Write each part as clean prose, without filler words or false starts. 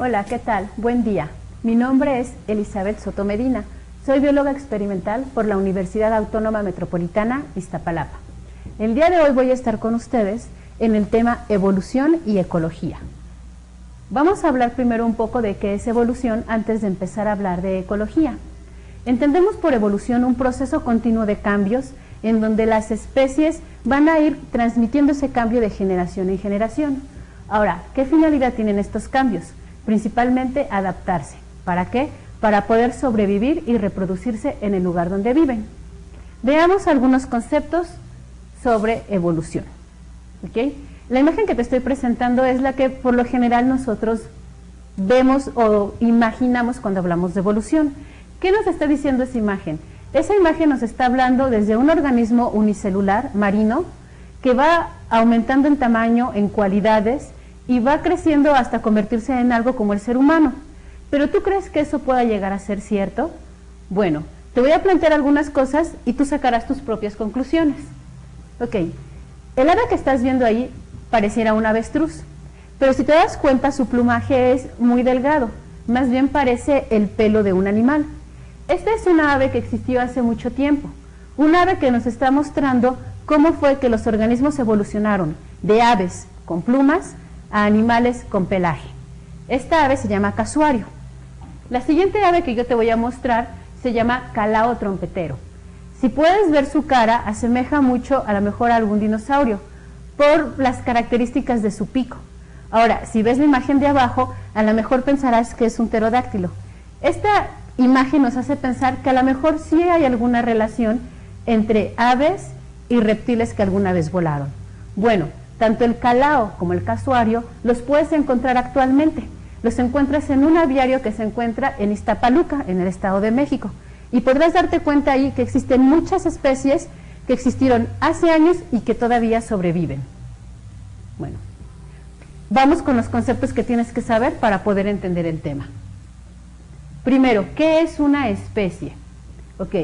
Hola, ¿qué tal? Buen día. Mi nombre es Elizabeth Soto Medina. Soy bióloga experimental por la Universidad Autónoma Metropolitana Iztapalapa. El día de hoy voy a estar con ustedes en el tema evolución y ecología. Vamos a hablar primero un poco de qué es evolución antes de empezar a hablar de ecología. Entendemos por evolución un proceso continuo de cambios en donde las especies van a ir transmitiendo ese cambio de generación en generación. Ahora, ¿qué finalidad tienen estos cambios? Principalmente adaptarse. ¿Para qué? Para poder sobrevivir y reproducirse en el lugar donde viven. Veamos algunos conceptos sobre evolución. ¿Okay? La imagen que te estoy presentando es la que por lo general nosotros vemos o imaginamos cuando hablamos de evolución. ¿Qué nos está diciendo esa imagen? Esa imagen nos está hablando desde un organismo unicelular marino que va aumentando en tamaño, en cualidades, y va creciendo hasta convertirse en algo como el ser humano. ¿Pero tú crees que eso pueda llegar a ser cierto? Bueno, te voy a plantear algunas cosas y tú sacarás tus propias conclusiones. Ok, el ave que estás viendo ahí pareciera un avestruz, pero si te das cuenta su plumaje es muy delgado, más bien parece el pelo de un animal. Esta es una ave que existió hace mucho tiempo, una ave que nos está mostrando cómo fue que los organismos evolucionaron de aves con plumas a animales con pelaje. Esta ave se llama casuario. La siguiente ave que yo te voy a mostrar se llama calao trompetero. Si puedes ver su cara, asemeja mucho a lo mejor a algún dinosaurio por las características de su pico. Ahora, si ves la imagen de abajo, a lo mejor pensarás que es un pterodáctilo. Esta imagen nos hace pensar que a lo mejor sí hay alguna relación entre aves y reptiles que alguna vez volaron. Bueno, tanto el calao como el casuario los puedes encontrar actualmente. Los encuentras en un aviario que se encuentra en Iztapaluca, en el Estado de México. Y podrás darte cuenta ahí que existen muchas especies que existieron hace años y que todavía sobreviven. Bueno, vamos con los conceptos que tienes que saber para poder entender el tema. Primero, ¿qué es una especie? Ok,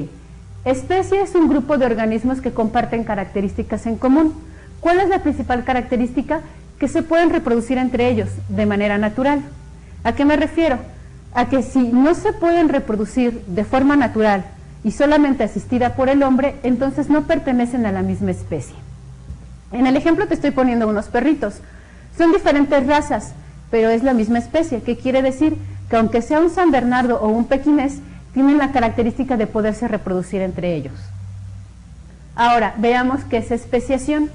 especie es un grupo de organismos que comparten características en común. ¿Cuál es la principal característica? Que se pueden reproducir entre ellos de manera natural. ¿A qué me refiero? A que si no se pueden reproducir de forma natural y solamente asistida por el hombre, entonces no pertenecen a la misma especie. En el ejemplo te estoy poniendo unos perritos. Son diferentes razas, pero es la misma especie, que quiere decir que aunque sea un San Bernardo o un pequinés, tienen la característica de poderse reproducir entre ellos. Ahora, veamos qué es especiación.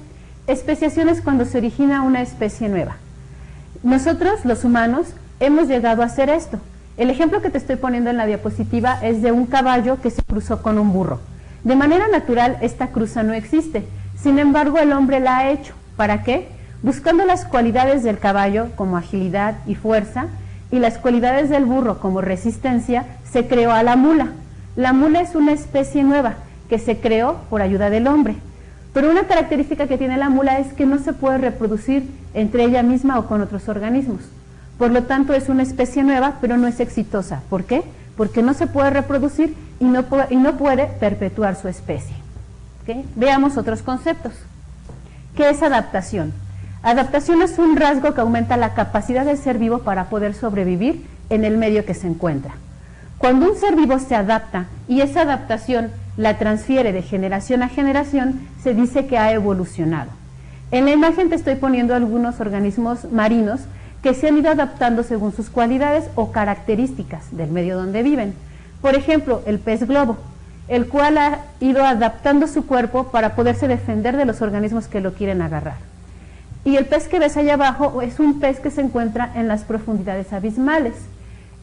Especiación es cuando se origina una especie nueva. Nosotros, los humanos, hemos llegado a hacer esto. El ejemplo que te estoy poniendo en la diapositiva es de un caballo que se cruzó con un burro. De manera natural, esta cruza no existe. Sin embargo, el hombre la ha hecho. ¿Para qué? Buscando las cualidades del caballo como agilidad y fuerza y las cualidades del burro como resistencia, se creó a la mula. La mula es una especie nueva que se creó por ayuda del hombre. Pero una característica que tiene la mula es que no se puede reproducir entre ella misma o con otros organismos. Por lo tanto, es una especie nueva, pero no es exitosa. ¿Por qué? Porque no se puede reproducir y no puede perpetuar su especie. ¿Okay? Veamos otros conceptos. ¿Qué es adaptación? Adaptación es un rasgo que aumenta la capacidad del ser vivo para poder sobrevivir en el medio que se encuentra. Cuando un ser vivo se adapta y esa adaptación la transfiere de generación a generación, se dice que ha evolucionado. En la imagen te estoy poniendo algunos organismos marinos que se han ido adaptando según sus cualidades o características del medio donde viven. Por ejemplo, el pez globo, el cual ha ido adaptando su cuerpo para poderse defender de los organismos que lo quieren agarrar. Y el pez que ves allá abajo es un pez que se encuentra en las profundidades abismales.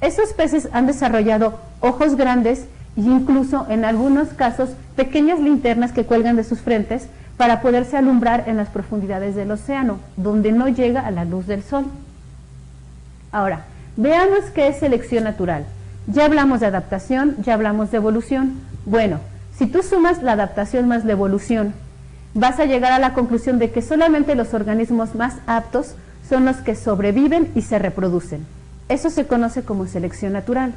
Esos peces han desarrollado ojos grandes e incluso en algunos casos pequeñas linternas que cuelgan de sus frentes para poderse alumbrar en las profundidades del océano, donde no llega a la luz del sol. Ahora, veamos qué es selección natural. Ya hablamos de adaptación, ya hablamos de evolución. Bueno, si tú sumas la adaptación más la evolución, vas a llegar a la conclusión de que solamente los organismos más aptos son los que sobreviven y se reproducen. Eso se conoce como selección natural.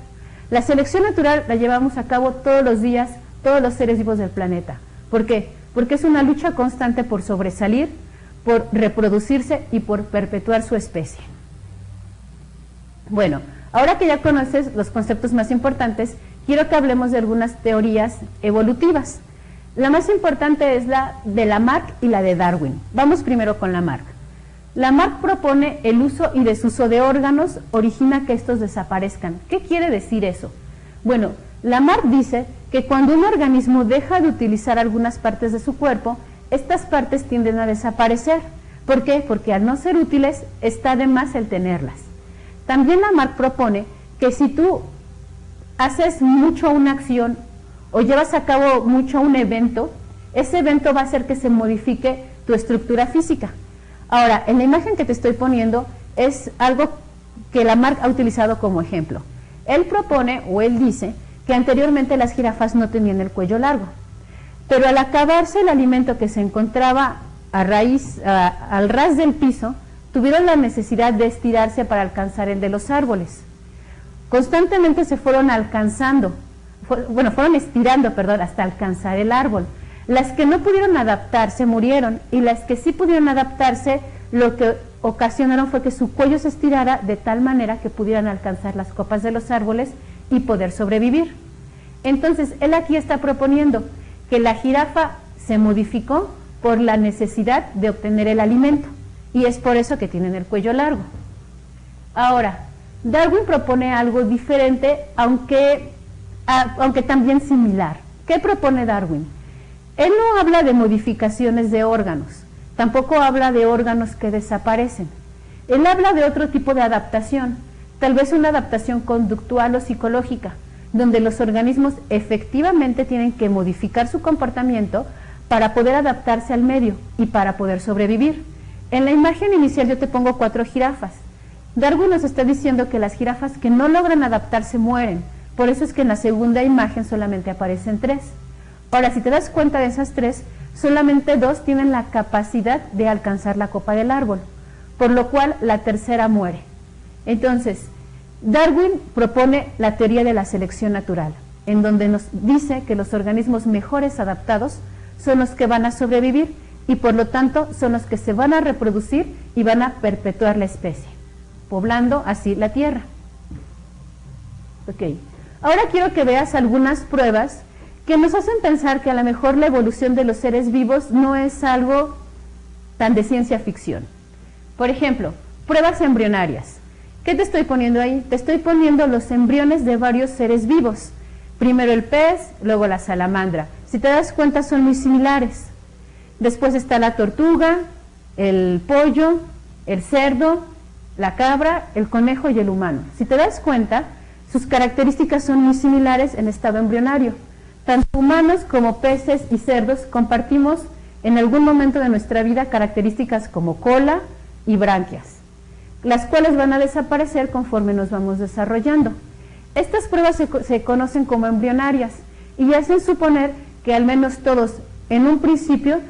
La selección natural la llevamos a cabo todos los días, todos los seres vivos del planeta. ¿Por qué? Porque es una lucha constante por sobresalir, por reproducirse y por perpetuar su especie. Bueno, ahora que ya conoces los conceptos más importantes, quiero que hablemos de algunas teorías evolutivas. La más importante es la de Lamarck y la de Darwin. Vamos primero con Lamarck. Lamarck propone el uso y desuso de órganos, origina que estos desaparezcan. ¿Qué quiere decir eso? Bueno, Lamarck dice que cuando un organismo deja de utilizar algunas partes de su cuerpo, estas partes tienden a desaparecer. ¿Por qué? Porque al no ser útiles, está de más el tenerlas. También Lamarck propone que si tú haces mucho una acción o llevas a cabo mucho un evento, ese evento va a hacer que se modifique tu estructura física. Ahora, en la imagen que te estoy poniendo es algo que Lamarck ha utilizado como ejemplo. Él propone o él dice que anteriormente las jirafas no tenían el cuello largo, pero al acabarse el alimento que se encontraba al ras del piso, tuvieron la necesidad de estirarse para alcanzar el de los árboles. Constantemente se fueron fueron estirando, hasta alcanzar el árbol. Las que no pudieron adaptarse murieron, y las que sí pudieron adaptarse, lo que ocasionaron fue que su cuello se estirara de tal manera que pudieran alcanzar las copas de los árboles y poder sobrevivir. Entonces, él aquí está proponiendo que la jirafa se modificó por la necesidad de obtener el alimento, y es por eso que tienen el cuello largo. Ahora, Darwin propone algo diferente, aunque también similar. ¿Qué propone Darwin? Él no habla de modificaciones de órganos, tampoco habla de órganos que desaparecen. Él habla de otro tipo de adaptación, tal vez una adaptación conductual o psicológica, donde los organismos efectivamente tienen que modificar su comportamiento para poder adaptarse al medio y para poder sobrevivir. En la imagen inicial yo te pongo 4 jirafas. Darwin nos está diciendo que las jirafas que no logran adaptarse mueren, por eso es que en la segunda imagen solamente aparecen 3. Ahora, si te das cuenta de esas 3, solamente 2 tienen la capacidad de alcanzar la copa del árbol, por lo cual la tercera muere. Entonces, Darwin propone la teoría de la selección natural, en donde nos dice que los organismos mejores adaptados son los que van a sobrevivir y por lo tanto son los que se van a reproducir y van a perpetuar la especie, poblando así la Tierra. Ok, ahora quiero que veas algunas pruebas que nos hacen pensar que a lo mejor la evolución de los seres vivos no es algo tan de ciencia ficción. Por ejemplo, pruebas embrionarias. ¿Qué te estoy poniendo ahí? Te estoy poniendo los embriones de varios seres vivos. Primero el pez, luego la salamandra. Si te das cuenta son muy similares. Después está la tortuga, el pollo, el cerdo, la cabra, el conejo y el humano. Si te das cuenta, sus características son muy similares en estado embrionario. Tanto humanos como peces y cerdos compartimos en algún momento de nuestra vida características como cola y branquias, las cuales van a desaparecer conforme nos vamos desarrollando. Estas pruebas se conocen como embrionarias y hacen suponer que al menos todos en un principio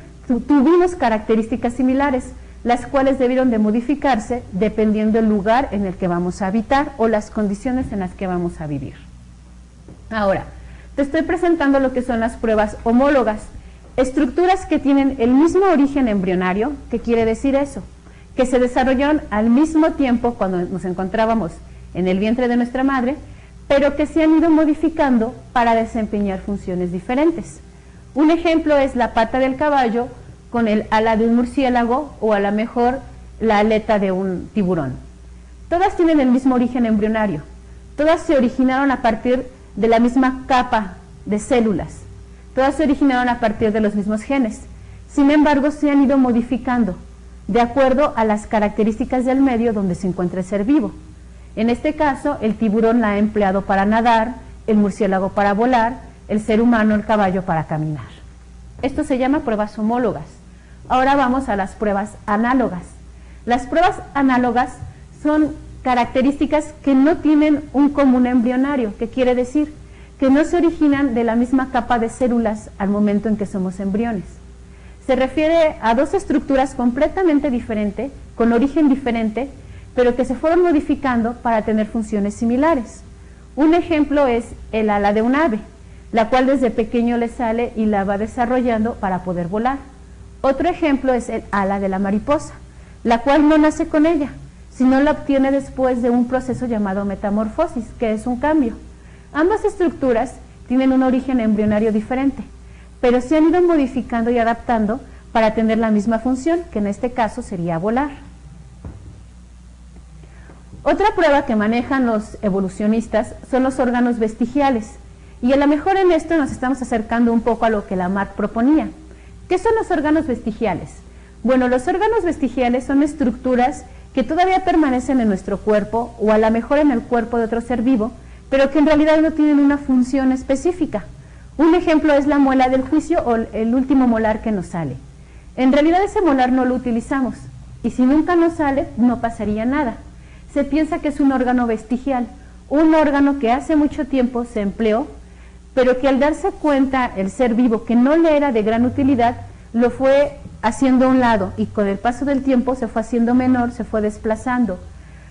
tuvimos características similares, las cuales debieron de modificarse dependiendo del lugar en el que vamos a habitar o las condiciones en las que vamos a vivir. Ahora, te estoy presentando lo que son las pruebas homólogas, estructuras que tienen el mismo origen embrionario. ¿Qué quiere decir eso? Que se desarrollaron al mismo tiempo cuando nos encontrábamos en el vientre de nuestra madre, pero que se han ido modificando para desempeñar funciones diferentes. Un ejemplo es la pata del caballo con el ala de un murciélago o a lo mejor la aleta de un tiburón. Todas tienen el mismo origen embrionario, todas se originaron a partir de la misma capa de células, todas se originaron a partir de los mismos genes, sin embargo se han ido modificando de acuerdo a las características del medio donde se encuentra el ser vivo. En este caso, el tiburón la ha empleado para nadar, el murciélago para volar, el ser humano, el caballo, para caminar. Esto se llama pruebas homólogas. Ahora vamos a las pruebas análogas. Las pruebas análogas son características que no tienen un común embrionario. ¿Qué quiere decir? Que no se originan de la misma capa de células al momento en que somos embriones. Se refiere a 2 estructuras completamente diferentes, con origen diferente, pero que se fueron modificando para tener funciones similares. Un ejemplo es el ala de un ave, la cual desde pequeño le sale y la va desarrollando para poder volar. Otro ejemplo es el ala de la mariposa, la cual no nace con ella, sino la obtiene después de un proceso llamado metamorfosis, que es un cambio. Ambas estructuras tienen un origen embrionario diferente, pero se han ido modificando y adaptando para tener la misma función, que en este caso sería volar. Otra prueba que manejan los evolucionistas son los órganos vestigiales, y a lo mejor en esto nos estamos acercando un poco a lo que Lamarck proponía. ¿Qué son los órganos vestigiales? Bueno, los órganos vestigiales son estructuras que todavía permanecen en nuestro cuerpo o a lo mejor en el cuerpo de otro ser vivo, pero que en realidad no tienen una función específica. Un ejemplo es la muela del juicio o el último molar que nos sale. En realidad ese molar no lo utilizamos y si nunca nos sale no pasaría nada. Se piensa que es un órgano vestigial, un órgano que hace mucho tiempo se empleó, pero que al darse cuenta el ser vivo que no le era de gran utilidad, lo fue haciendo a un lado y con el paso del tiempo se fue haciendo menor, se fue desplazando.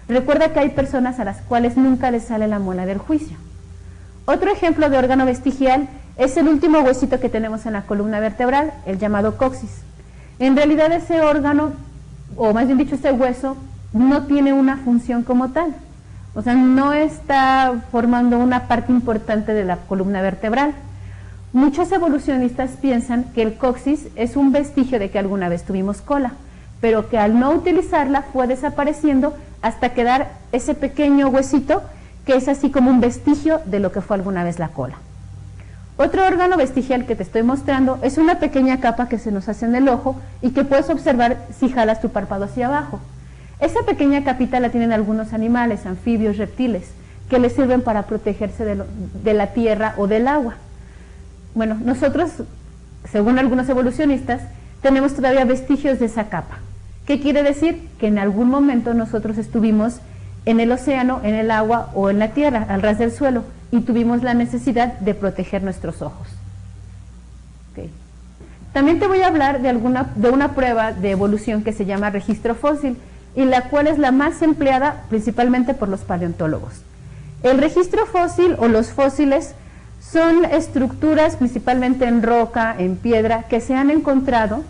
Recuerda que hay personas a las cuales nunca les sale la muela del juicio. Otro ejemplo de órgano vestigial es el último huesito que tenemos en la columna vertebral, el llamado coxis. En realidad ese órgano, o más bien dicho ese hueso, no tiene una función como tal. O sea, no está formando una parte importante de la columna vertebral. Muchos evolucionistas piensan que el coxis es un vestigio de que alguna vez tuvimos cola, pero que al no utilizarla fue desapareciendo hasta quedar ese pequeño huesito que es así como un vestigio de lo que fue alguna vez la cola. Otro órgano vestigial que te estoy mostrando es una pequeña capa que se nos hace en el ojo y que puedes observar si jalas tu párpado hacia abajo. Esa pequeña capita la tienen algunos animales, anfibios, reptiles, que les sirven para protegerse de la tierra o del agua. Bueno, nosotros, según algunos evolucionistas, tenemos todavía vestigios de esa capa. ¿Qué quiere decir? Que en algún momento nosotros estuvimos en el océano, en el agua o en la tierra, al ras del suelo, y tuvimos la necesidad de proteger nuestros ojos. Okay. También te voy a hablar de una prueba de evolución que se llama registro fósil, y la cual es la más empleada principalmente por los paleontólogos. El registro fósil o los fósiles son estructuras principalmente en roca, en piedra, que se han encontrado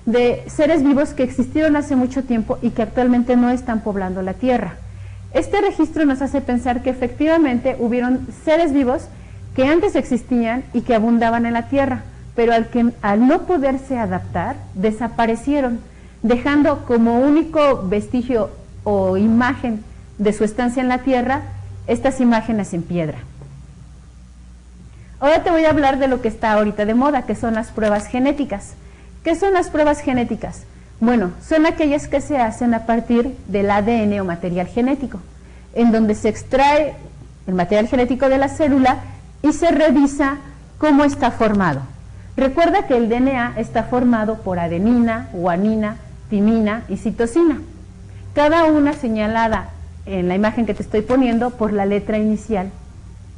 de seres vivos que existieron hace mucho tiempo y que actualmente no están poblando la Tierra. Este registro nos hace pensar que efectivamente hubieron seres vivos que antes existían y que abundaban en la Tierra, pero al no poderse adaptar, desaparecieron, dejando como único vestigio o imagen de su estancia en la Tierra estas imágenes en piedra. Ahora te voy a hablar de lo que está ahorita de moda, que son las pruebas genéticas. ¿Qué son las pruebas genéticas? Bueno, son aquellas que se hacen a partir del ADN o material genético, en donde se extrae el material genético de la célula y se revisa cómo está formado. Recuerda que el DNA está formado por adenina, guanina, timina y citosina, cada una señalada en la imagen que te estoy poniendo por la letra inicial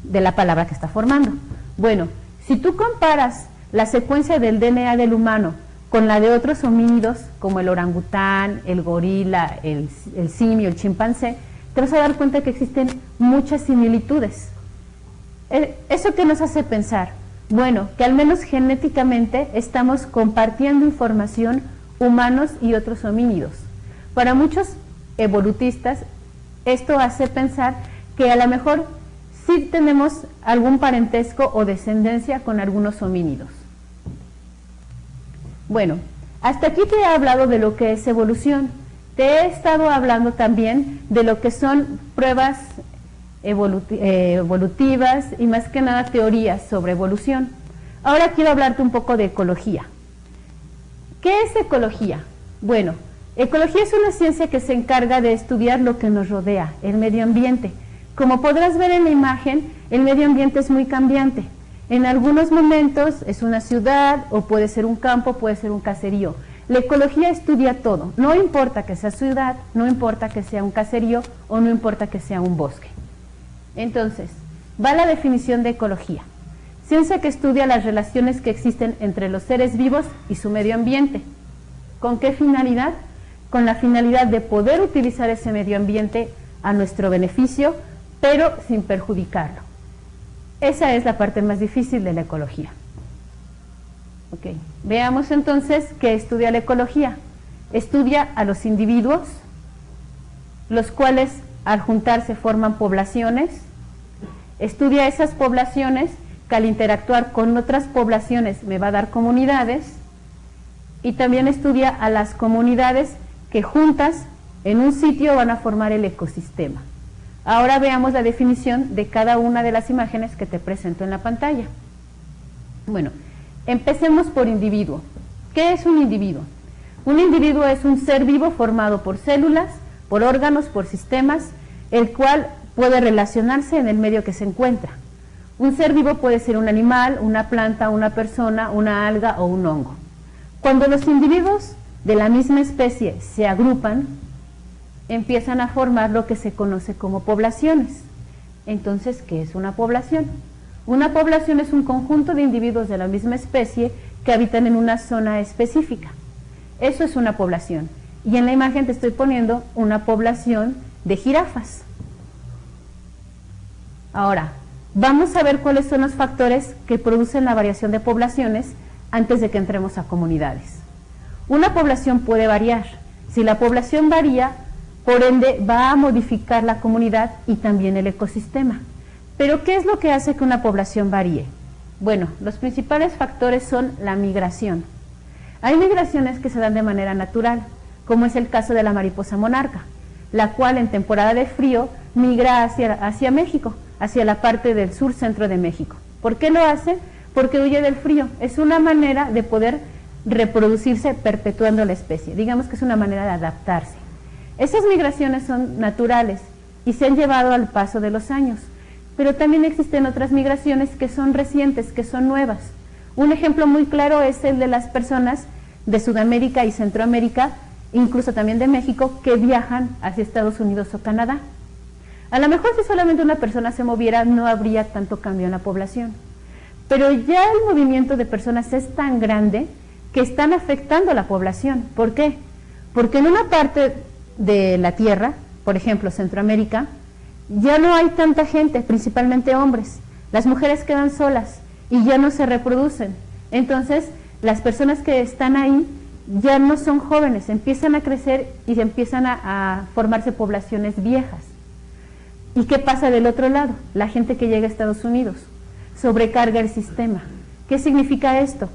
de la palabra que está formando. Bueno, si tú comparas la secuencia del DNA del humano con la de otros homínidos, como el orangután, el gorila, el simio, el chimpancé, te vas a dar cuenta que existen muchas similitudes. ¿Eso qué nos hace pensar? Bueno, que al menos genéticamente estamos compartiendo información humanos y otros homínidos. Para muchos evolutistas, esto hace pensar que a lo mejor sí tenemos algún parentesco o descendencia con algunos homínidos. Bueno, hasta aquí te he hablado de lo que es evolución. Te he estado hablando también de lo que son pruebas evolutivas y más que nada teorías sobre evolución. Ahora quiero hablarte un poco de ecología. ¿Qué es ecología? Bueno, ecología es una ciencia que se encarga de estudiar lo que nos rodea, el medio ambiente. Como podrás ver en la imagen, el medio ambiente es muy cambiante. En algunos momentos es una ciudad o puede ser un campo, puede ser un caserío. La ecología estudia todo, no importa que sea ciudad, no importa que sea un caserío o no importa que sea un bosque. Entonces, va la definición de ecología. Ciencia que estudia las relaciones que existen entre los seres vivos y su medio ambiente. ¿Con qué finalidad? Con la finalidad de poder utilizar ese medio ambiente a nuestro beneficio, pero sin perjudicarlo. Esa es la parte más difícil de la ecología. Ok, veamos entonces qué estudia la ecología. Estudia a los individuos, los cuales al juntarse forman poblaciones, estudia esas poblaciones que al interactuar con otras poblaciones me va a dar comunidades, y también estudia a las comunidades que juntas en un sitio van a formar el ecosistema. Ahora veamos la definición de cada una de las imágenes que te presento en la pantalla. Bueno, empecemos por individuo. ¿Qué es un individuo? Un individuo es un ser vivo formado por células, por órganos, por sistemas, el cual puede relacionarse en el medio que se encuentra. Un ser vivo puede ser un animal, una planta, una persona, una alga o un hongo. Cuando los individuos de la misma especie se agrupan, empiezan a formar lo que se conoce como poblaciones. Entonces, ¿qué es una población? Una población es un conjunto de individuos de la misma especie que habitan en una zona específica. Eso es una población. Y en la imagen te estoy poniendo una población de jirafas. Ahora, vamos a ver cuáles son los factores que producen la variación de poblaciones antes de que entremos a comunidades. Una población puede variar. Si la población varía, por ende va a modificar la comunidad y también el ecosistema. Pero ¿qué es lo que hace que una población varíe? Bueno, los principales factores son la migración. Hay migraciones que se dan de manera natural, como es el caso de la mariposa monarca, la cual en temporada de frío migra hacia México, hacia la parte del sur centro de México. ¿Por qué lo hace? Porque huye del frío. Es una manera de poder reproducirse perpetuando la especie. Digamos que es una manera de adaptarse. Esas migraciones son naturales y se han llevado al paso de los años, pero también existen otras migraciones que son recientes, que son nuevas. Un ejemplo muy claro es el de las personas de Sudamérica y Centroamérica, incluso también de México, que viajan hacia Estados Unidos o Canadá. A lo mejor si solamente una persona se moviera no habría tanto cambio en la población, pero ya el movimiento de personas es tan grande que están afectando a la población. ¿Por qué? Porque en una parte de la Tierra, por ejemplo Centroamérica, ya no hay tanta gente, principalmente hombres. Las mujeres quedan solas y ya no se reproducen. Entonces, las personas que están ahí ya no son jóvenes, empiezan a crecer y empiezan a formarse poblaciones viejas. ¿Y qué pasa del otro lado? La gente que llega a Estados Unidos sobrecarga el sistema. ¿Qué significa esto?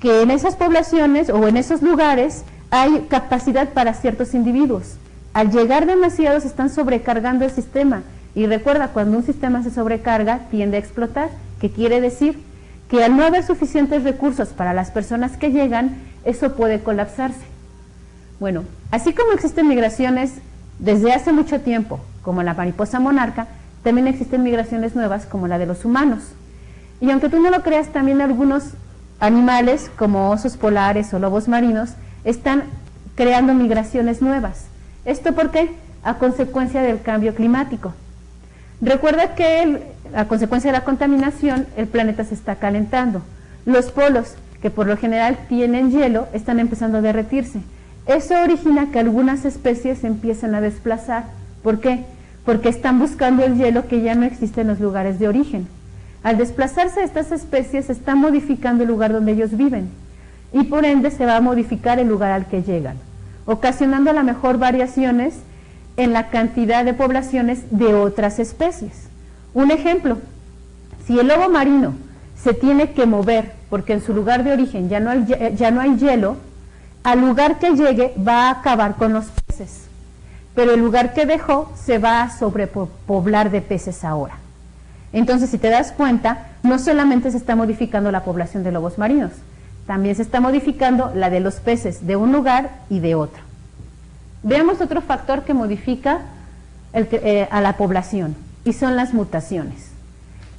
Que en esas poblaciones o en esos lugares hay capacidad para ciertos individuos. Al llegar demasiados están sobrecargando el sistema. Y recuerda, cuando un sistema se sobrecarga, tiende a explotar. ¿Qué quiere decir? Que al no haber suficientes recursos para las personas que llegan, eso puede colapsarse. Bueno, así como existen migraciones desde hace mucho tiempo, como la mariposa monarca, también existen migraciones nuevas como la de los humanos. Y aunque tú no lo creas, también algunos animales como osos polares o lobos marinos están creando migraciones nuevas. ¿Esto por qué? A consecuencia del cambio climático. Recuerda que a consecuencia de la contaminación el planeta se está calentando. Los polos, que por lo general tienen hielo, están empezando a derretirse. Eso origina que algunas especies se empiecen a desplazar. ¿Por qué? Porque están buscando el hielo que ya no existe en los lugares de origen. Al desplazarse estas especies, se está modificando el lugar donde ellos viven y por ende se va a modificar el lugar al que llegan, ocasionando a lo mejor variaciones en la cantidad de poblaciones de otras especies. Un ejemplo, si el lobo marino se tiene que mover porque en su lugar de origen ya no hay hielo, al lugar que llegue va a acabar con los peces, pero el lugar que dejó se va a sobrepoblar de peces ahora. Entonces, si te das cuenta, no solamente se está modificando la población de lobos marinos, también se está modificando la de los peces de un lugar y de otro. Veamos otro factor que modifica a la población, y son las mutaciones.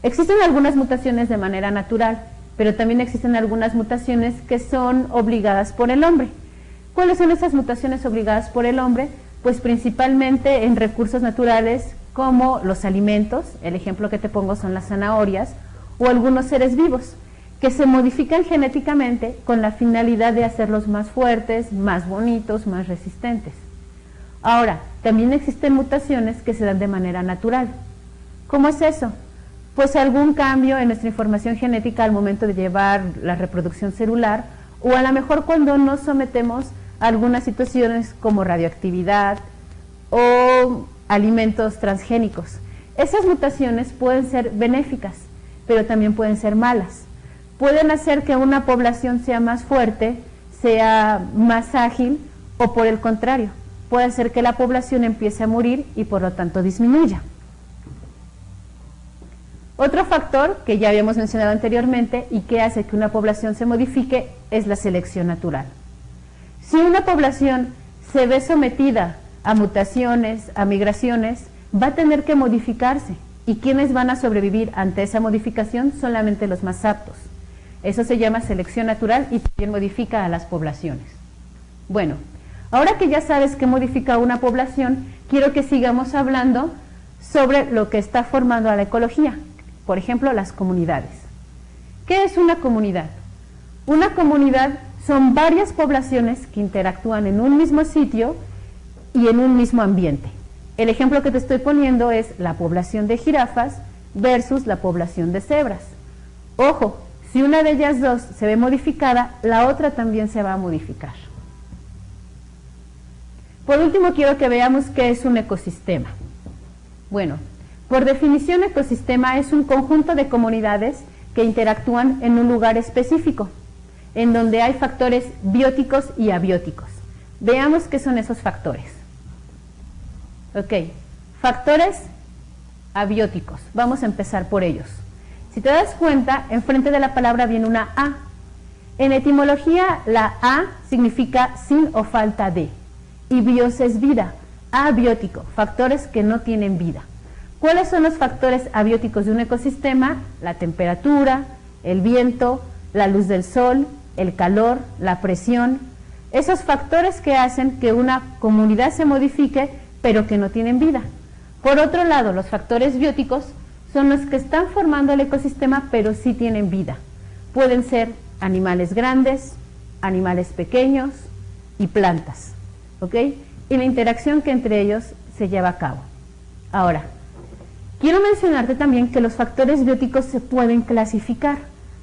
Existen algunas mutaciones de manera natural, pero también existen algunas mutaciones que son obligadas por el hombre. ¿Cuáles son esas mutaciones obligadas por el hombre? Pues principalmente en recursos naturales como los alimentos, el ejemplo que te pongo son las zanahorias, o algunos seres vivos, que se modifican genéticamente con la finalidad de hacerlos más fuertes, más bonitos, más resistentes. Ahora, también existen mutaciones que se dan de manera natural. ¿Cómo es eso? Pues algún cambio en nuestra información genética al momento de llevar la reproducción celular, o a lo mejor cuando nos sometemos a algunas situaciones como radioactividad, o alimentos transgénicos. Esas mutaciones pueden ser benéficas, pero también pueden ser malas. Pueden hacer que una población sea más fuerte, sea más ágil, o por el contrario, puede hacer que la población empiece a morir y por lo tanto disminuya. Otro factor que ya habíamos mencionado anteriormente y que hace que una población se modifique es la selección natural. Si una población se ve sometida a mutaciones, a migraciones, va a tener que modificarse. ¿Y quiénes van a sobrevivir ante esa modificación? Solamente los más aptos. Eso se llama selección natural y también modifica a las poblaciones. Bueno, ahora que ya sabes qué modifica una población, quiero que sigamos hablando sobre lo que está formando a la ecología. Por ejemplo, las comunidades. ¿Qué es una comunidad? Una comunidad son varias poblaciones que interactúan en un mismo sitio y en un mismo ambiente. El ejemplo que te estoy poniendo es la población de jirafas versus la población de cebras. Ojo, si una de ellas dos se ve modificada, la otra también se va a modificar. Por último, quiero que veamos qué es un ecosistema. Bueno, por definición, ecosistema es un conjunto de comunidades que interactúan en un lugar específico, en donde hay factores bióticos y abióticos. Veamos qué son esos factores. Ok, factores abióticos. Vamos a empezar por ellos. Si te das cuenta, enfrente de la palabra viene una A. En etimología, la A significa sin o falta de. Y bios es vida. Abiótico, factores que no tienen vida. ¿Cuáles son los factores abióticos de un ecosistema? La temperatura, el viento, la luz del sol, el calor, la presión. Esos factores que hacen que una comunidad se modifique, pero que no tienen vida. Por otro lado, los factores bióticos son los que están formando el ecosistema, pero sí tienen vida. Pueden ser animales grandes, animales pequeños y plantas. ¿Ok? Y la interacción que entre ellos se lleva a cabo. Ahora, quiero mencionarte también que los factores bióticos se pueden clasificar.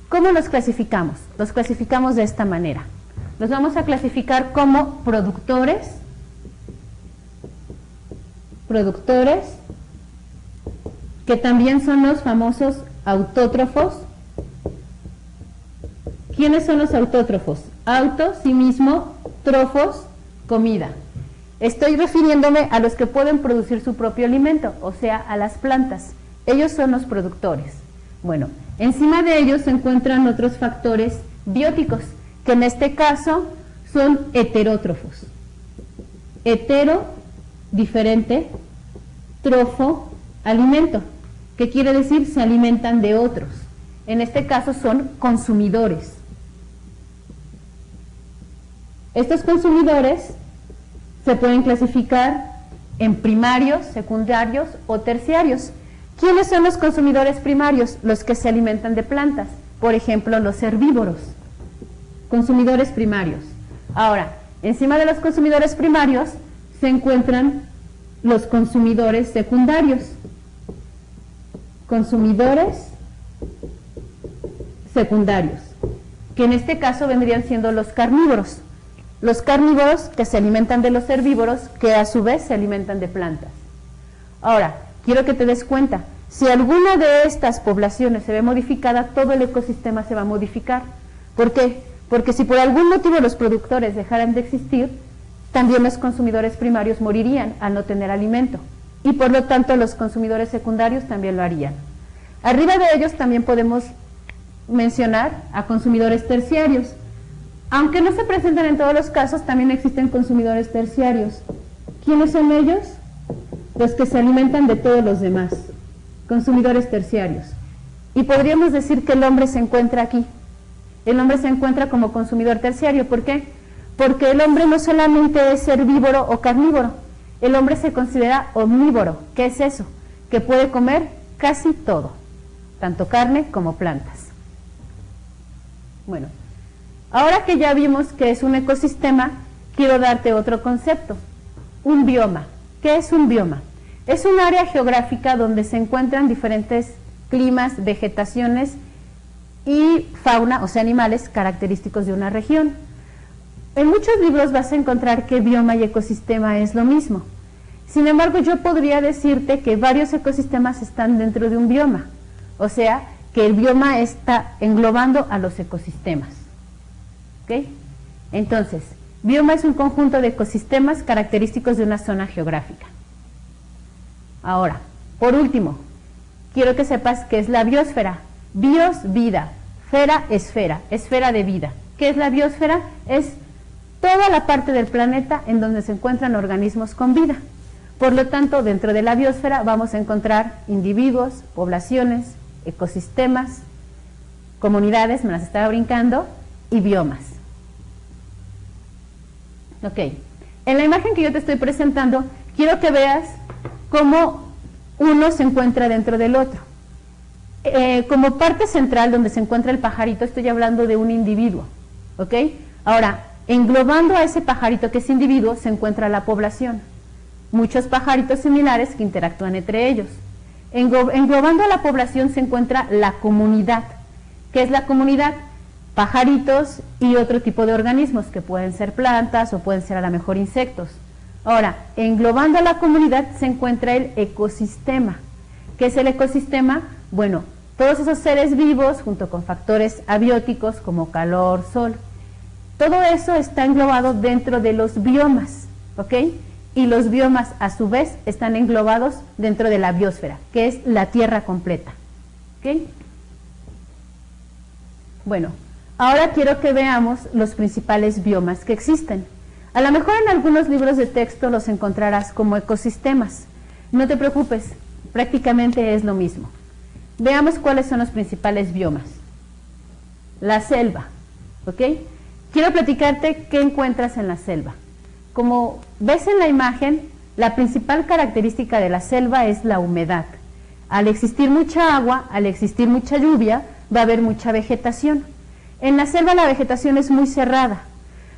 ¿Cómo los clasificamos? Los clasificamos de esta manera. Los vamos a clasificar como productores, que también son los famosos autótrofos. ¿Quiénes son los autótrofos? Auto, sí mismo, trofos, comida. Estoy refiriéndome a los que pueden producir su propio alimento, o sea, a las plantas. Ellos son los productores. Bueno, encima de ellos se encuentran otros factores bióticos, que en este caso son heterótrofos. Hetero, diferente, trofo, alimento. ¿Qué quiere decir? Se alimentan de otros. En este caso son consumidores. Estos consumidores se pueden clasificar en primarios, secundarios o terciarios. ¿Quiénes son los consumidores primarios? Los que se alimentan de plantas. Por ejemplo, los herbívoros. Consumidores primarios. Ahora, encima de los consumidores primarios se encuentran los consumidores secundarios. Consumidores secundarios, que en este caso vendrían siendo los carnívoros. Los carnívoros que se alimentan de los herbívoros, que a su vez se alimentan de plantas. Ahora, quiero que te des cuenta, si alguna de estas poblaciones se ve modificada, todo el ecosistema se va a modificar. ¿Por qué? Porque si por algún motivo los productores dejaran de existir, también los consumidores primarios morirían al no tener alimento. Y por lo tanto los consumidores secundarios también lo harían. Arriba de ellos también podemos mencionar a consumidores terciarios. Aunque no se presentan en todos los casos, también existen consumidores terciarios. ¿Quiénes son ellos? Los que se alimentan de todos los demás. Consumidores terciarios. Y podríamos decir que el hombre se encuentra aquí. El hombre se encuentra como consumidor terciario. ¿Por qué? Porque el hombre no solamente es herbívoro o carnívoro. El hombre se considera omnívoro. ¿Qué es eso? Que puede comer casi todo, tanto carne como plantas. Bueno, ahora que ya vimos que es un ecosistema, quiero darte otro concepto, un bioma. ¿Qué es un bioma? Es un área geográfica donde se encuentran diferentes climas, vegetaciones y fauna, o sea, animales característicos de una región. En muchos libros vas a encontrar que bioma y ecosistema es lo mismo. Sin embargo, yo podría decirte que varios ecosistemas están dentro de un bioma, o sea, que el bioma está englobando a los ecosistemas. ¿Ok? Entonces, bioma es un conjunto de ecosistemas característicos de una zona geográfica. Ahora, por último, quiero que sepas qué es la biosfera. Bios, vida, fera, esfera, esfera de vida. ¿Qué es la biosfera? Es toda la parte del planeta en donde se encuentran organismos con vida. Por lo tanto, dentro de la biosfera vamos a encontrar individuos, poblaciones, ecosistemas, comunidades, me las estaba brincando, y biomas. Ok, en la imagen que yo te estoy presentando, quiero que veas cómo uno se encuentra dentro del otro. Como parte central donde se encuentra el pajarito, estoy hablando de un individuo, ¿ok? Ahora, englobando a ese pajarito que es individuo, se encuentra la población. Muchos pajaritos similares que interactúan entre ellos. Englobando a la población se encuentra la comunidad. ¿Qué es la comunidad? Pajaritos y otro tipo de organismos, que pueden ser plantas o pueden ser a lo mejor insectos. Ahora, englobando a la comunidad se encuentra el ecosistema. ¿Qué es el ecosistema? Bueno, todos esos seres vivos junto con factores abióticos como calor, sol. Todo eso está englobado dentro de los biomas, ¿ok? Y los biomas a su vez están englobados dentro de la biosfera, que es la Tierra completa, ¿ok? Bueno, ahora quiero que veamos los principales biomas que existen. A lo mejor en algunos libros de texto los encontrarás como ecosistemas. No te preocupes, prácticamente es lo mismo. Veamos cuáles son los principales biomas. La selva, ¿ok? Quiero platicarte qué encuentras en la selva. Como ves en la imagen, la principal característica de la selva es la humedad. Al existir mucha agua, al existir mucha lluvia, va a haber mucha vegetación. En la selva la vegetación es muy cerrada.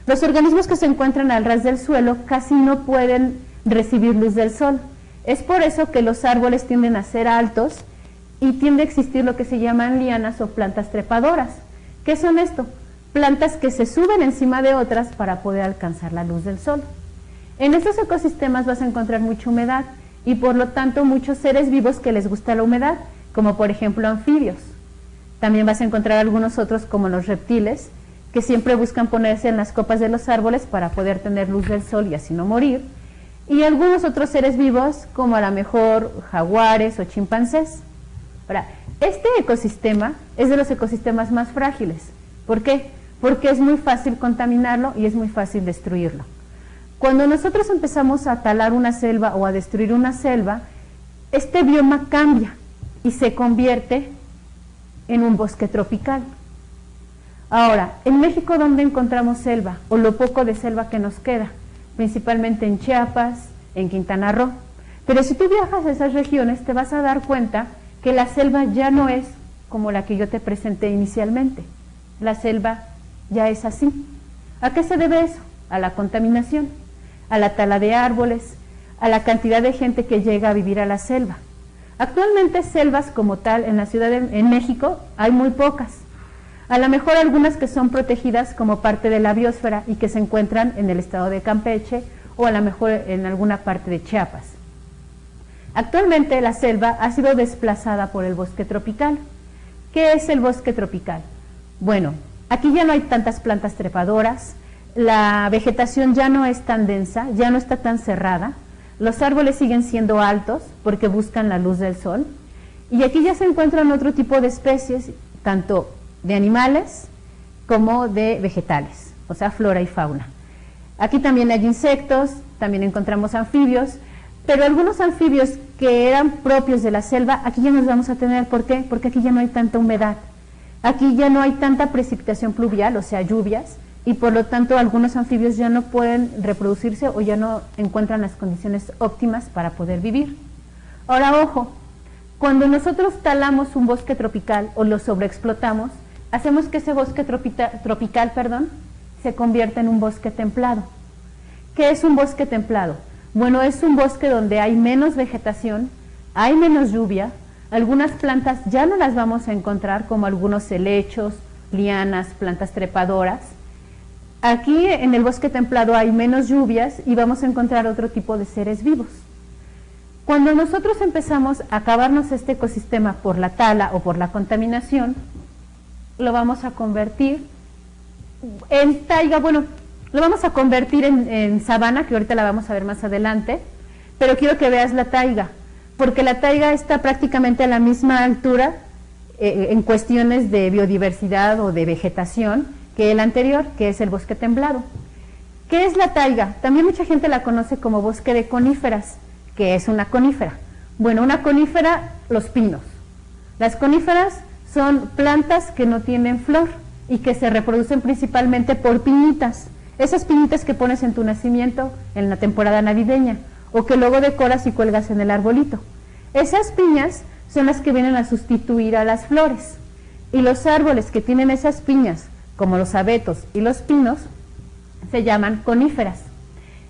Los organismos que se encuentran al ras del suelo casi no pueden recibir luz del sol. Es por eso que los árboles tienden a ser altos y tiende a existir lo que se llaman lianas o plantas trepadoras. ¿Qué son esto? Plantas que se suben encima de otras para poder alcanzar la luz del sol. En estos ecosistemas vas a encontrar mucha humedad y por lo tanto muchos seres vivos que les gusta la humedad, como por ejemplo anfibios. También vas a encontrar algunos otros como los reptiles, que siempre buscan ponerse en las copas de los árboles para poder tener luz del sol y así no morir. Y algunos otros seres vivos como a lo mejor jaguares o chimpancés. Ahora, este ecosistema es de los ecosistemas más frágiles. ¿Por qué? Porque es muy fácil contaminarlo y es muy fácil destruirlo. Cuando nosotros empezamos a talar una selva o a destruir una selva, este bioma cambia y se convierte en un bosque tropical. Ahora, en México, ¿dónde encontramos selva? O lo poco de selva que nos queda, principalmente en Chiapas, en Quintana Roo. Pero si tú viajas a esas regiones, te vas a dar cuenta que la selva ya no es como la que yo te presenté inicialmente. La selva ya es así. ¿A qué se debe eso? A la contaminación, a la tala de árboles, a la cantidad de gente que llega a vivir a la selva. Actualmente selvas como tal en la ciudad en México hay muy pocas. A lo mejor algunas que son protegidas como parte de la biosfera y que se encuentran en el estado de Campeche o a lo mejor en alguna parte de Chiapas. Actualmente la selva ha sido desplazada por el bosque tropical. ¿Qué es el bosque tropical? Bueno, aquí ya no hay tantas plantas trepadoras, la vegetación ya no es tan densa, ya no está tan cerrada, los árboles siguen siendo altos porque buscan la luz del sol y aquí ya se encuentran otro tipo de especies, tanto de animales como de vegetales, o sea, flora y fauna. Aquí también hay insectos, también encontramos anfibios, pero algunos anfibios que eran propios de la selva, aquí ya nos vamos a tener. ¿Por qué? Porque aquí ya no hay tanta humedad, aquí ya no hay tanta precipitación pluvial, o sea, lluvias, y por lo tanto algunos anfibios ya no pueden reproducirse o ya no encuentran las condiciones óptimas para poder vivir. Ahora, ojo, cuando nosotros talamos un bosque tropical o lo sobreexplotamos, hacemos que ese bosque tropical se convierta en un bosque templado. ¿Qué es un bosque templado? Bueno, es un bosque donde hay menos vegetación, hay menos lluvia, algunas plantas ya no las vamos a encontrar como algunos helechos, lianas, plantas trepadoras. Aquí en el bosque templado hay menos lluvias y vamos a encontrar otro tipo de seres vivos. Cuando nosotros empezamos a acabarnos este ecosistema por la tala o por la contaminación, lo vamos a convertir en taiga, bueno, lo vamos a convertir en sabana, que ahorita la vamos a ver más adelante, pero quiero que veas la taiga, porque la taiga está prácticamente a la misma altura en cuestiones de biodiversidad o de vegetación que el anterior, que es el bosque templado. ¿Qué es la taiga? También mucha gente la conoce como bosque de coníferas. ¿Qué es una conífera? Bueno, una conífera, los pinos. Las coníferas son plantas que no tienen flor y que se reproducen principalmente por piñitas. Esas piñitas que pones en tu nacimiento en la temporada navideña o que luego decoras y cuelgas en el arbolito. Esas piñas son las que vienen a sustituir a las flores. Y los árboles que tienen esas piñas, como los abetos y los pinos, se llaman coníferas.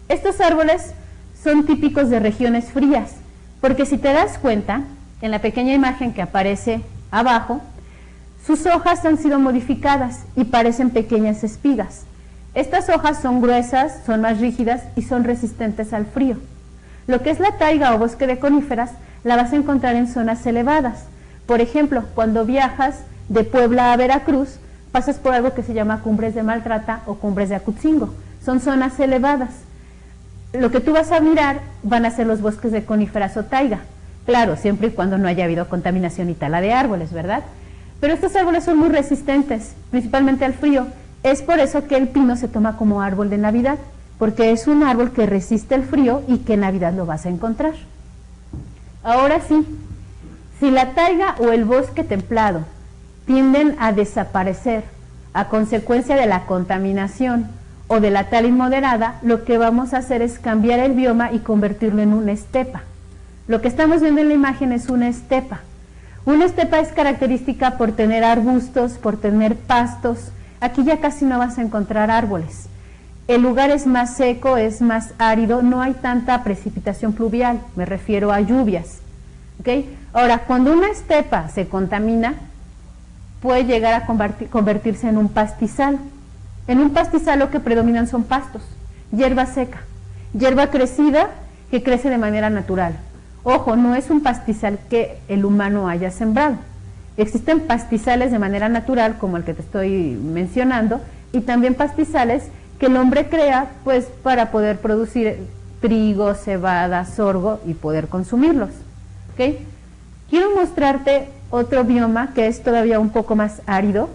Estos árboles son típicos de regiones frías, porque si te das cuenta, en la pequeña imagen que aparece abajo, sus hojas han sido modificadas y parecen pequeñas espigas. Estas hojas son gruesas, son más rígidas y son resistentes al frío. Lo que es la taiga o bosque de coníferas la vas a encontrar en zonas elevadas. Por ejemplo, cuando viajas de Puebla a Veracruz, pasas por algo que se llama Cumbres de Maltrata o Cumbres de Acutzingo. Son zonas elevadas. Lo que tú vas a mirar van a ser los bosques de coníferas o taiga. Claro, siempre y cuando no haya habido contaminación y tala de árboles, ¿verdad? Pero estos árboles son muy resistentes, principalmente al frío. Es por eso que el pino se toma como árbol de Navidad, porque es un árbol que resiste el frío y que en Navidad lo vas a encontrar. Ahora sí, si la taiga o el bosque templado tienden a desaparecer a consecuencia de la contaminación o de la tala inmoderada, lo que vamos a hacer es cambiar el bioma y convertirlo en una estepa. Lo que estamos viendo en la imagen es una estepa. Una estepa es característica por tener arbustos, por tener pastos. Aquí ya casi no vas a encontrar árboles. El lugar es más seco, es más árido, no hay tanta precipitación pluvial, me refiero a lluvias. ¿Okay? Ahora, cuando una estepa se contamina, puede llegar a convertirse en un pastizal. En un pastizal lo que predominan son pastos, hierba seca, hierba crecida que crece de manera natural. Ojo, no es un pastizal que el humano haya sembrado. Existen pastizales de manera natural, como el que te estoy mencionando, y también pastizales que el hombre crea pues para poder producir trigo, cebada, sorgo y poder consumirlos. ¿Okay? Quiero mostrarte otro bioma que es todavía un poco más árido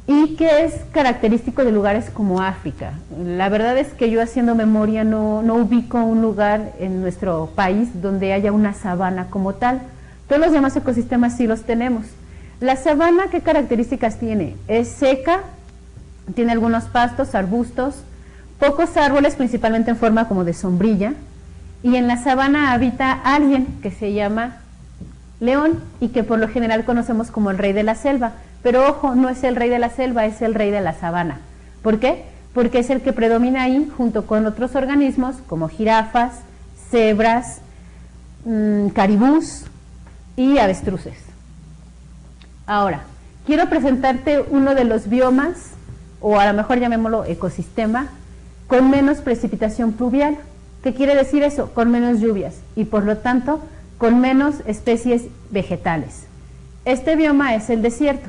y que es característico de lugares como África. La verdad es que yo haciendo memoria no ubico un lugar en nuestro país donde haya una sabana como tal. Todos los demás ecosistemas sí los tenemos. La sabana, ¿qué características tiene? Es seca, tiene algunos pastos, arbustos, pocos árboles, principalmente en forma como de sombrilla, y en la sabana habita alguien que se llama león y que por lo general conocemos como el rey de la selva, pero ojo, no es el rey de la selva, es el rey de la sabana. ¿Por qué? Porque es el que predomina ahí junto con otros organismos como jirafas, cebras, caribús y avestruces. Ahora, quiero presentarte uno de los biomas, o a lo mejor llamémoslo ecosistema, con menos precipitación pluvial. ¿Qué quiere decir eso? Con menos lluvias y por lo tanto con menos especies vegetales. Este bioma es el desierto.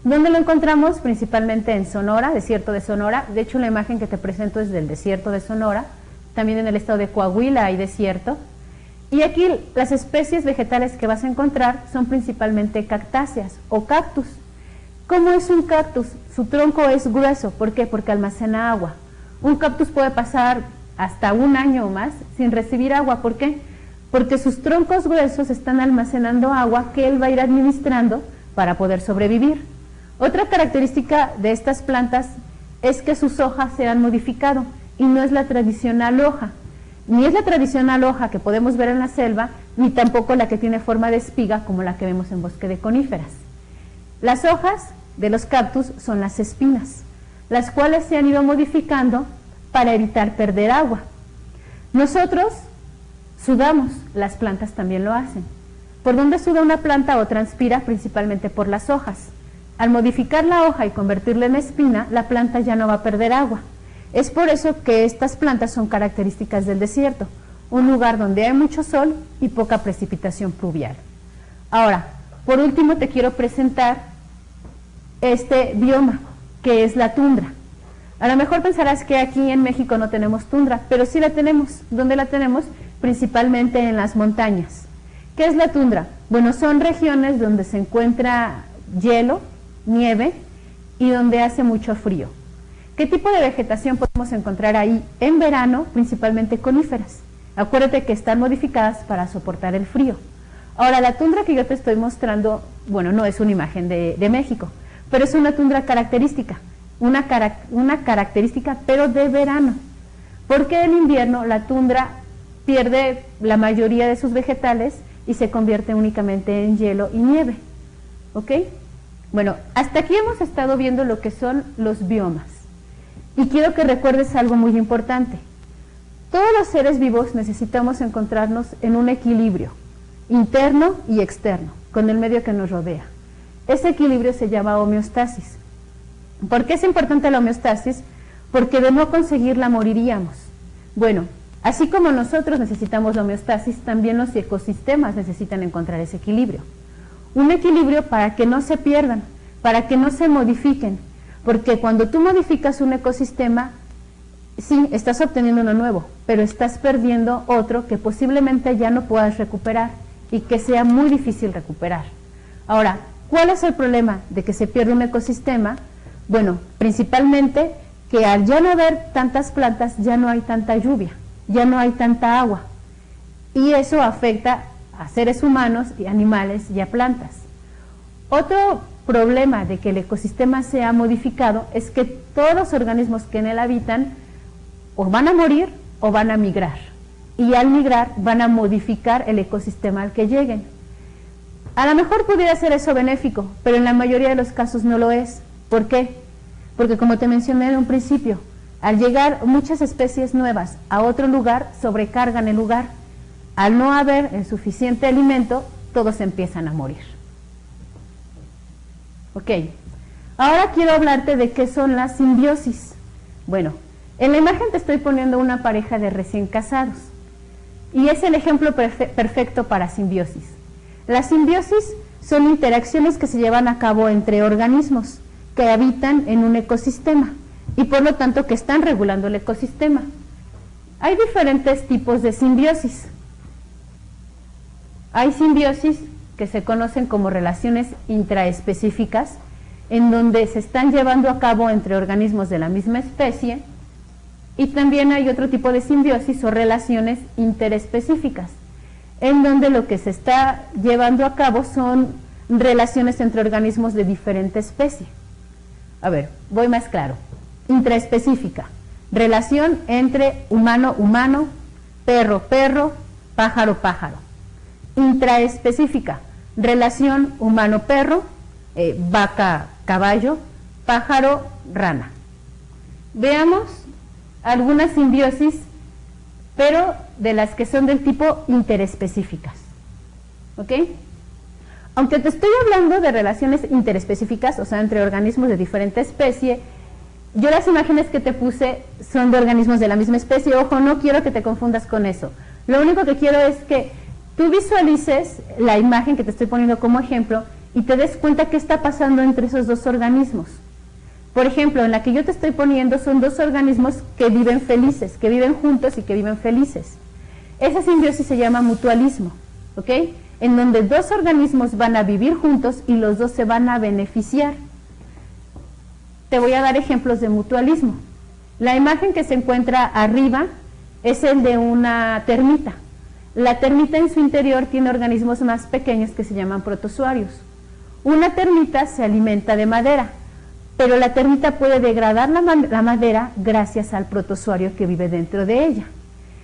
¿Dónde lo encontramos? Principalmente en Sonora, desierto de Sonora. De hecho, la imagen que te presento es del desierto de Sonora. También en el estado de Coahuila hay desierto. Y aquí las especies vegetales que vas a encontrar son principalmente cactáceas o cactus. ¿Cómo es un cactus? Su tronco es grueso. ¿Por qué? Porque almacena agua. Un cactus puede pasar hasta un año o más sin recibir agua. ¿Por qué? Porque sus troncos gruesos están almacenando agua que él va a ir administrando para poder sobrevivir. Otra característica de estas plantas es que sus hojas se han modificado y no es la tradicional hoja. Ni es la tradicional hoja que podemos ver en la selva, ni tampoco la que tiene forma de espiga como la que vemos en bosque de coníferas. Las hojas de los cactus son las espinas, las cuales se han ido modificando para evitar perder agua. Nosotros sudamos, las plantas también lo hacen. ¿Por dónde suda una planta o transpira? Principalmente por las hojas. Al modificar la hoja y convertirla en espina, la planta ya no va a perder agua. Es por eso que estas plantas son características del desierto. un lugar donde hay mucho sol y poca precipitación pluvial. Ahora, por último te quiero presentar este bioma, que es la tundra. A lo mejor pensarás que aquí en México no tenemos tundra, pero sí la tenemos. ¿Dónde la tenemos? Principalmente en las montañas. ¿Qué es la tundra? Bueno, son regiones donde se encuentra hielo, nieve y donde hace mucho frío. ¿Qué tipo de vegetación podemos encontrar ahí? En verano, principalmente coníferas. Acuérdate que están modificadas para soportar el frío. Ahora, la tundra que yo te estoy mostrando, bueno, no es una imagen de México, pero es una tundra característica, una característica pero de verano, porque en invierno la tundra pierde la mayoría de sus vegetales y se convierte únicamente en hielo y nieve. ¿Ok? Bueno, hasta aquí hemos estado viendo lo que son los biomas. Y quiero que recuerdes algo muy importante. Todos los seres vivos necesitamos encontrarnos en un equilibrio interno y externo, con el medio que nos rodea. Ese equilibrio se llama homeostasis. ¿Por qué es importante la homeostasis? Porque de no conseguirla moriríamos. Bueno, así como nosotros necesitamos la homeostasis, también los ecosistemas necesitan encontrar ese equilibrio. Un equilibrio para que no se pierdan, para que no se modifiquen, porque cuando tú modificas un ecosistema, sí, estás obteniendo uno nuevo, pero estás perdiendo otro que posiblemente ya no puedas recuperar y que sea muy difícil recuperar. Ahora, ¿cuál es el problema de que se pierde un ecosistema? Bueno, principalmente que al ya no haber tantas plantas, ya no hay tanta lluvia, ya no hay tanta agua, y eso afecta a seres humanos y animales y a plantas. Otro problema de que el ecosistema sea modificado es que todos los organismos que en él habitan o van a morir o van a migrar, y al migrar van a modificar el ecosistema al que lleguen. A lo mejor pudiera ser eso benéfico, pero en la mayoría de los casos no lo es. ¿Por qué? Porque como te mencioné en un principio, al llegar muchas especies nuevas a otro lugar, sobrecargan el lugar. Al no haber el suficiente alimento, todos empiezan a morir. Ok, ahora quiero hablarte de qué son las simbiosis. Bueno, en la imagen te estoy poniendo una pareja de recién casados, y es el ejemplo perfecto para simbiosis. Las simbiosis son interacciones que se llevan a cabo entre organismos que habitan en un ecosistema y por lo tanto que están regulando el ecosistema. Hay diferentes tipos de simbiosis. Hay simbiosis que se conocen como relaciones intraespecíficas, en donde se están llevando a cabo entre organismos de la misma especie, y también hay otro tipo de simbiosis o relaciones interespecíficas, en donde lo que se está llevando a cabo son relaciones entre organismos de diferente especie. A ver, voy más claro. Intraespecífica, relación entre humano-humano, perro-perro, pájaro-pájaro. Intraespecífica, relación humano-perro, vaca-caballo, pájaro-rana. Veamos algunas simbiosis, pero de las que son del tipo interespecíficas. ¿Ok? Aunque te estoy hablando de relaciones interespecíficas, o sea, entre organismos de diferente especie, yo las imágenes que te puse son de organismos de la misma especie. Ojo, no quiero que te confundas con eso. Lo único que quiero es que tú visualices la imagen que te estoy poniendo como ejemplo y te des cuenta qué está pasando entre esos dos organismos. Por ejemplo, en la que yo te estoy poniendo son dos organismos que viven felices, que viven juntos y que viven felices. Esa simbiosis se llama mutualismo, ¿ok? En donde dos organismos van a vivir juntos y los dos se van a beneficiar. Te voy a dar ejemplos de mutualismo. La imagen que se encuentra arriba es el de una termita. La termita en su interior tiene organismos más pequeños que se llaman protozoarios. Una termita se alimenta de madera, pero la termita puede degradar la madera gracias al protozoario que vive dentro de ella.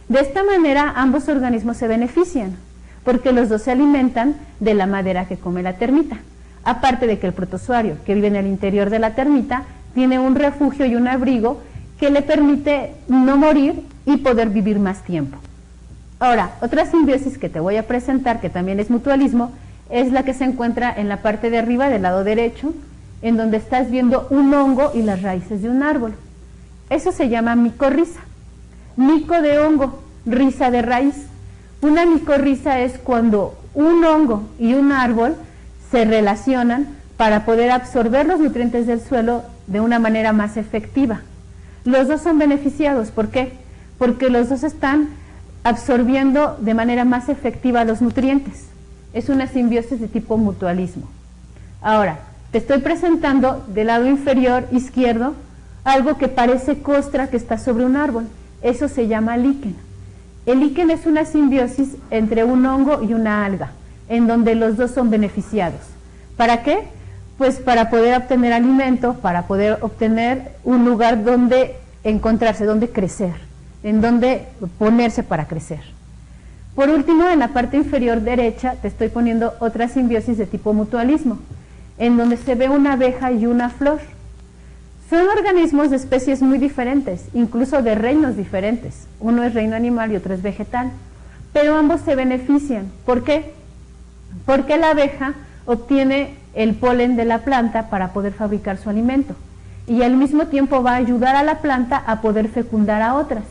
De esta manera ambos organismos se benefician, porque los dos se alimentan de la madera que come la termita. Aparte de que el protozoario que vive en el interior de la termita tiene un refugio y un abrigo que le permite no morir y poder vivir más tiempo. Ahora, otra simbiosis que te voy a presentar, que también es mutualismo, es la que se encuentra en la parte de arriba del lado derecho, en donde estás viendo un hongo y las raíces de un árbol. Eso se llama micorriza. Mico de hongo, riza de raíz. Una micorriza es cuando un hongo y un árbol se relacionan para poder absorber los nutrientes del suelo de una manera más efectiva. Los dos son beneficiados, ¿por qué? Porque los dos están absorbiendo de manera más efectiva los nutrientes. Es una simbiosis de tipo mutualismo. Ahora, te estoy presentando del lado inferior izquierdo algo que parece costra que está sobre un árbol. Eso se llama líquen. El líquen es una simbiosis entre un hongo y una alga, en donde los dos son beneficiados. ¿Para qué? Pues para poder obtener alimento, para poder obtener un lugar donde encontrarse, donde crecer, en donde ponerse para crecer. Por último, en la parte inferior derecha te estoy poniendo otra simbiosis de tipo mutualismo, en donde se ve una abeja y una flor. Son organismos de especies muy diferentes, incluso de reinos diferentes. Uno es reino animal y otro es vegetal, pero ambos se benefician. ¿Por qué? Porque la abeja obtiene el polen de la planta para poder fabricar su alimento y al mismo tiempo va a ayudar a la planta a poder fecundar a otras,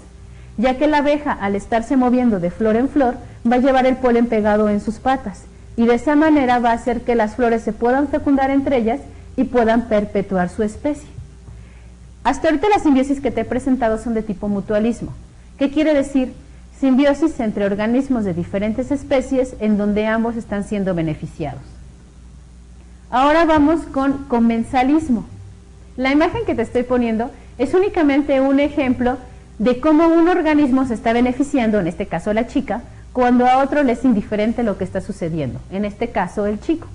ya que la abeja, al estarse moviendo de flor en flor, va a llevar el polen pegado en sus patas y de esa manera va a hacer que las flores se puedan fecundar entre ellas y puedan perpetuar su especie. Hasta ahorita las simbiosis que te he presentado son de tipo mutualismo. ¿Qué quiere decir? Simbiosis entre organismos de diferentes especies en donde ambos están siendo beneficiados. Ahora vamos con comensalismo. La imagen que te estoy poniendo es únicamente un ejemplo de cómo un organismo se está beneficiando, en este caso la chica, cuando a otro le es indiferente lo que está sucediendo, en este caso el chico.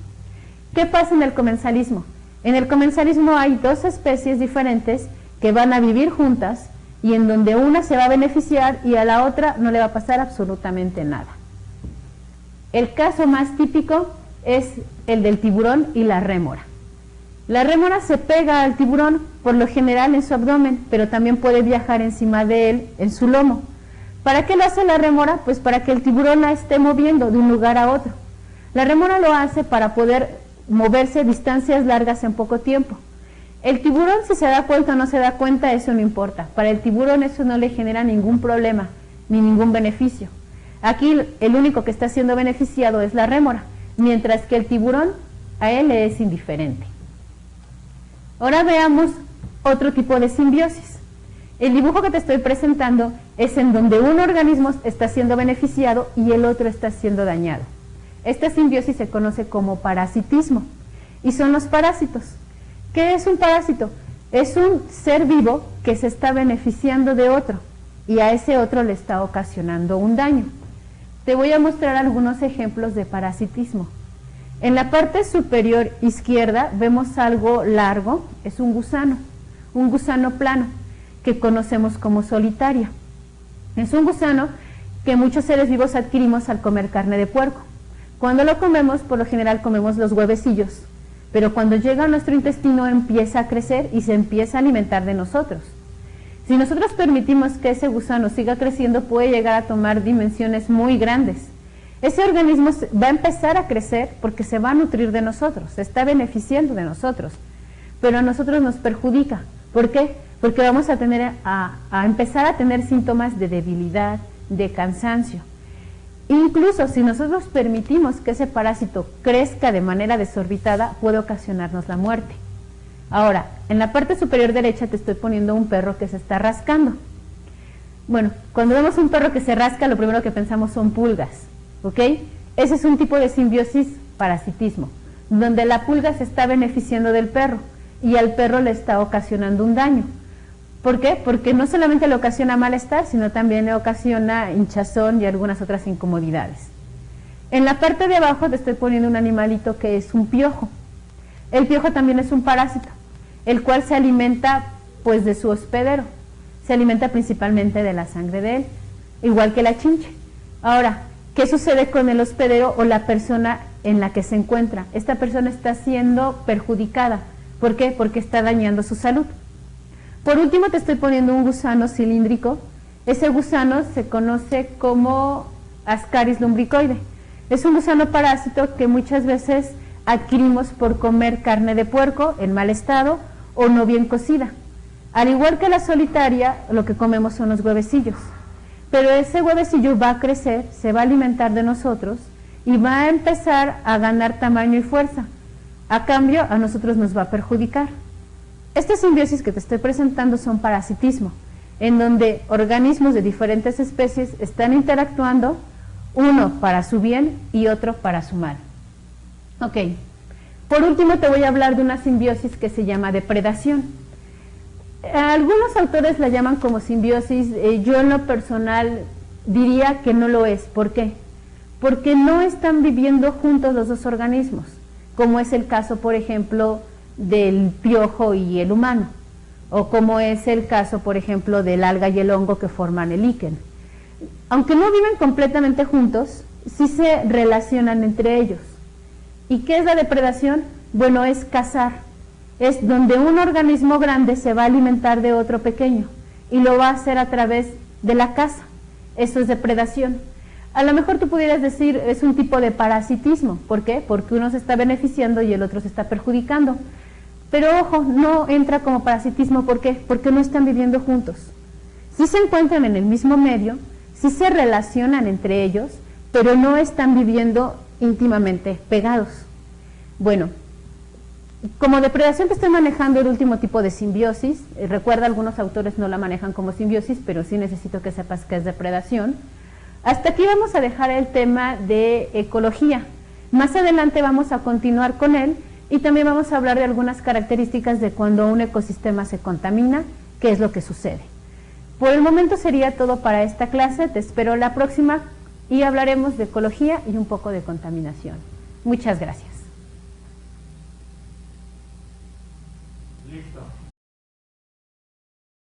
¿Qué pasa en el comensalismo? En el comensalismo hay dos especies diferentes que van a vivir juntas y en donde una se va a beneficiar y a la otra no le va a pasar absolutamente nada. El caso más típico es el del tiburón y la rémora. La rémora se pega al tiburón, por lo general en su abdomen, pero también puede viajar encima de él, en su lomo. ¿Para qué lo hace la rémora? Pues para que el tiburón la esté moviendo de un lugar a otro. La rémora lo hace para poder moverse distancias largas en poco tiempo. El tiburón, si se da cuenta o no se da cuenta, eso no importa. Para el tiburón eso no le genera ningún problema, ni ningún beneficio. Aquí el único que está siendo beneficiado es la rémora, mientras que el tiburón a él le es indiferente. Ahora veamos otro tipo de simbiosis. El dibujo que te estoy presentando es en donde un organismo está siendo beneficiado y el otro está siendo dañado. Esta simbiosis se conoce como parasitismo y son los parásitos. ¿Qué es un parásito? Es un ser vivo que se está beneficiando de otro y a ese otro le está ocasionando un daño. Te voy a mostrar algunos ejemplos de parasitismo. En la parte superior izquierda vemos algo largo, es un gusano plano, que conocemos como solitaria. Es un gusano que muchos seres vivos adquirimos al comer carne de puerco. Cuando lo comemos, por lo general comemos los huevecillos, pero cuando llega a nuestro intestino empieza a crecer y se empieza a alimentar de nosotros. Si nosotros permitimos que ese gusano siga creciendo, puede llegar a tomar dimensiones muy grandes. Ese organismo va a empezar a crecer porque se va a nutrir de nosotros, se está beneficiando de nosotros, pero a nosotros nos perjudica. ¿Por qué? Porque vamos a empezar a tener síntomas de debilidad, de cansancio. Incluso si nosotros permitimos que ese parásito crezca de manera desorbitada, puede ocasionarnos la muerte. Ahora, en la parte superior derecha te estoy poniendo un perro que se está rascando. Bueno, cuando vemos un perro que se rasca, lo primero que pensamos son pulgas, ¿ok? Ese es un tipo de simbiosis parasitismo, donde la pulga se está beneficiando del perro y al perro le está ocasionando un daño. ¿Por qué? Porque no solamente le ocasiona malestar, sino también le ocasiona hinchazón y algunas otras incomodidades. En la parte de abajo te estoy poniendo un animalito que es un piojo. El piojo también es un parásito, el cual se alimenta pues de su hospedero. Se alimenta principalmente de la sangre de él, igual que la chinche. Ahora, ¿qué sucede con el hospedero o la persona en la que se encuentra? Esta persona está siendo perjudicada. ¿Por qué? Porque está dañando su salud. Por último te estoy poniendo un gusano cilíndrico. Ese gusano se conoce como Ascaris lumbricoide. Es un gusano parásito que muchas veces adquirimos por comer carne de puerco en mal estado o no bien cocida. Al igual que la solitaria, lo que comemos son los huevecillos. pero ese huevecillo va a crecer, se va a alimentar de nosotros y va a empezar a ganar tamaño y fuerza. A cambio, a nosotros nos va a perjudicar. Estas simbiosis que te estoy presentando son parasitismo, en donde organismos de diferentes especies están interactuando, uno para su bien y otro para su mal. Ok, por último te voy a hablar de una simbiosis que se llama depredación. Algunos autores la llaman como simbiosis, yo en lo personal diría que no lo es. ¿Por qué? Porque no están viviendo juntos los dos organismos, como es el caso, por ejemplo, del piojo y el humano, o como es el caso, por ejemplo, del alga y el hongo que forman el líquen. Aunque no viven completamente juntos, sí se relacionan entre ellos. ¿Y qué es la depredación? Bueno, es cazar. Es donde un organismo grande se va a alimentar de otro pequeño y lo va a hacer a través de la caza. Eso es depredación. A lo mejor tú pudieras decir es un tipo de parasitismo. ¿Por qué? Porque uno se está beneficiando y el otro se está perjudicando. Pero ojo, no entra como parasitismo. ¿Por qué? Porque no están viviendo juntos. Sí se encuentran en el mismo medio, sí se relacionan entre ellos, pero no están viviendo íntimamente pegados. Bueno, como depredación te estoy manejando el último tipo de simbiosis. Recuerda, algunos autores no la manejan como simbiosis, pero sí necesito que sepas que es depredación. Hasta aquí vamos a dejar el tema de ecología. Más adelante vamos a continuar con él y también vamos a hablar de algunas características de cuando un ecosistema se contamina, qué es lo que sucede. Por el momento sería todo para esta clase. Te espero la próxima y hablaremos de ecología y un poco de contaminación. Muchas gracias. Listo.